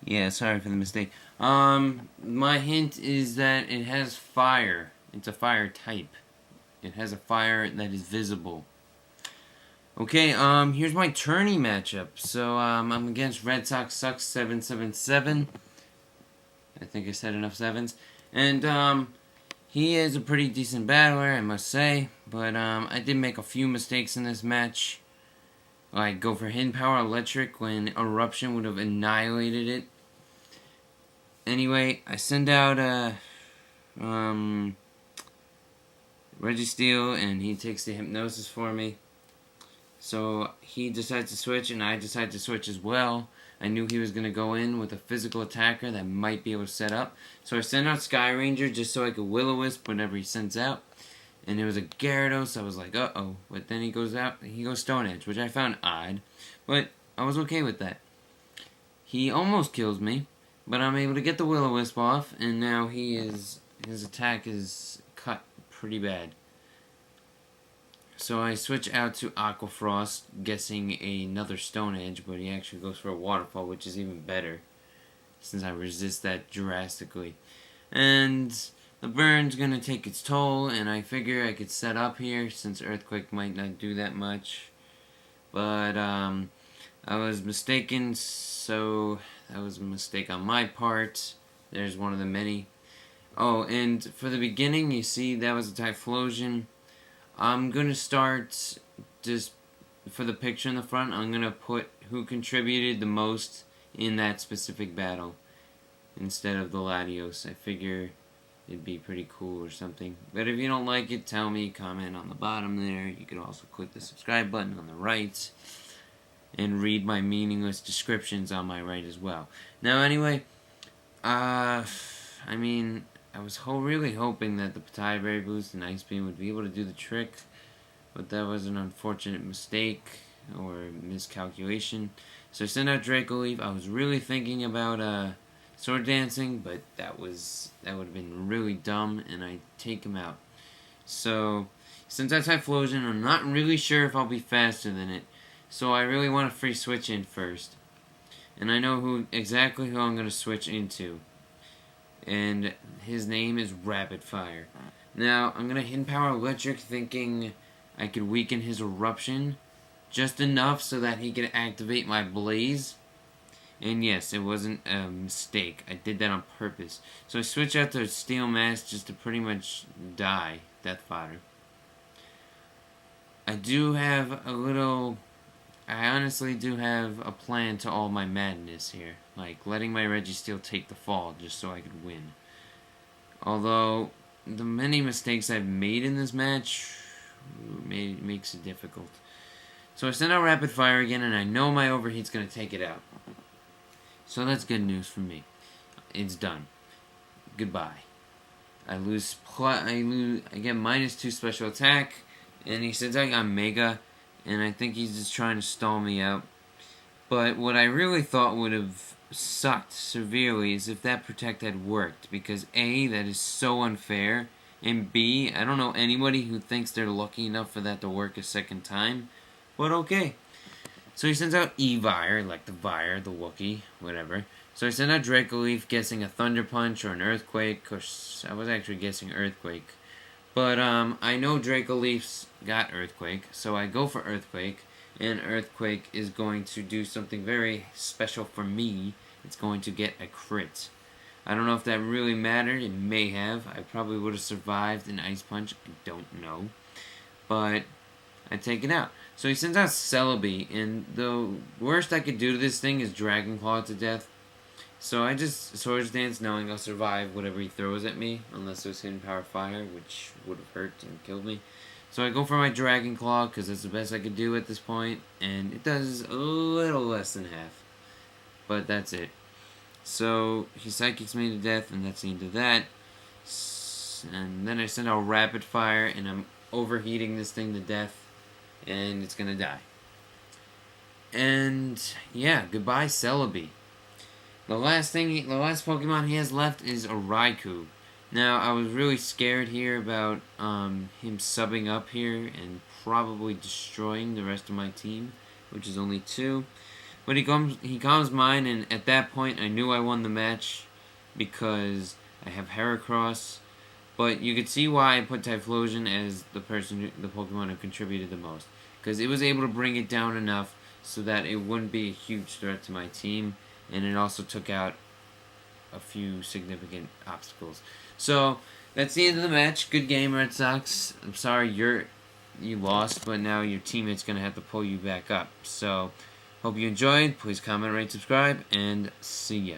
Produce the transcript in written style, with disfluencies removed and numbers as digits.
Yeah, sorry for the mistake. My hint is that it has fire. It's a fire type. It has a fire that is visible. Okay, here's my tourney matchup. So, I'm against RedSoxSucks777. I think I said enough sevens. And, he is a pretty decent battler, I must say. But, I did make a few mistakes in this match. Like, go for hidden power electric when eruption would have annihilated it. Anyway, I send out, Registeel, and he takes the hypnosis for me. So he decides to switch, and I decide to switch as well. I knew he was going to go in with a physical attacker that might be able to set up. So I sent out Sky Ranger just so I could Will-O-Wisp whenever he sends out. And it was a Gyarados, I was like, uh-oh. But then he goes out, he goes Stone Edge, which I found odd. But I was okay with that. He almost kills me, but I'm able to get the Will-O-Wisp off, and now his attack is cut pretty bad. So I switch out to Aqua Frost, guessing another Stone Edge, but he actually goes for a Waterfall, which is even better, since I resist that drastically. And the burn's gonna take its toll, and I figure I could set up here, since Earthquake might not do that much. But, I was mistaken, so that was a mistake on my part. There's one of the many. Oh, and for the beginning, you see that was a Typhlosion. I'm going to start just for the picture in the front. I'm going to put who contributed the most in that specific battle instead of the Latios. I figure it'd be pretty cool or something. But if you don't like it, tell me. Comment on the bottom there. You could also click the subscribe button on the right and read my meaningless descriptions on my right as well. Now, anyway, I was really hoping that the Patai Berry Boost and Ice Beam would be able to do the trick, but that was an unfortunate mistake or miscalculation. So I sent out Draco Leaf. I was really thinking about Sword Dancing, but that would have been really dumb, and I take him out. So since I Typhlosion, I'm not really sure if I'll be faster than it. So I really want to free switch in first, and I know exactly who I'm going to switch into. And his name is Rapid Fire. Now, I'm going to Hidden Power Electric thinking I could weaken his Eruption just enough so that he could activate my Blaze. And yes, it wasn't a mistake. I did that on purpose. So I switch out to Steel Mask just to pretty much die. Death Fodder. I honestly do have a plan to all my madness here. Like, letting my Registeel take the fall just so I could win. Although, the many mistakes I've made in this match makes it difficult. So I send out Rapid Fire again, and I know my Overheat's going to take it out. So that's good news for me. It's done. Goodbye. I get -2 special attack, and he says I got Mega, and I think he's just trying to stall me out. But what I really thought would have sucked severely is if that Protect had worked, because A, that is so unfair, and B, I don't know anybody who thinks they're lucky enough for that to work a second time, but okay. So he sends out E-Vire, like the Vire, the Wookiee, whatever. So I send out Draco Leaf, guessing a Thunder Punch or an Earthquake, because I was actually guessing Earthquake. But I know Draco Leaf's got Earthquake, so I go for Earthquake, and Earthquake is going to do something very special for me. It's going to get a crit. I don't know if that really mattered. It may have. I probably would have survived an Ice Punch. I don't know. But I take it out. So he sends out Celebi, and the worst I could do to this thing is Dragon Claw to death. So I just Swords Dance knowing I'll survive whatever he throws at me, unless it was Hidden Power Fire, which would have hurt and killed me. So I go for my Dragon Claw, because that's the best I could do at this point, and it does a little less than half. But that's it. So he Psychics me to death, and that's the end of that. And then I send out Rapid Fire, and I'm overheating this thing to death, and it's gonna die. And yeah, goodbye Celebi. The last Pokemon he has left is a Raikou. Now, I was really scared here about him subbing up here and probably destroying the rest of my team, which is only 2. But he calms mine, and at that point I knew I won the match because I have Heracross. But you could see why I put Typhlosion as the Pokemon who contributed the most, because it was able to bring it down enough so that it wouldn't be a huge threat to my team, and it also took out a few significant obstacles. So that's the end of the match. Good game, Red Sox. I'm sorry you lost, but now your teammate's gonna have to pull you back up. So hope you enjoyed. Please comment, rate, subscribe, and see ya.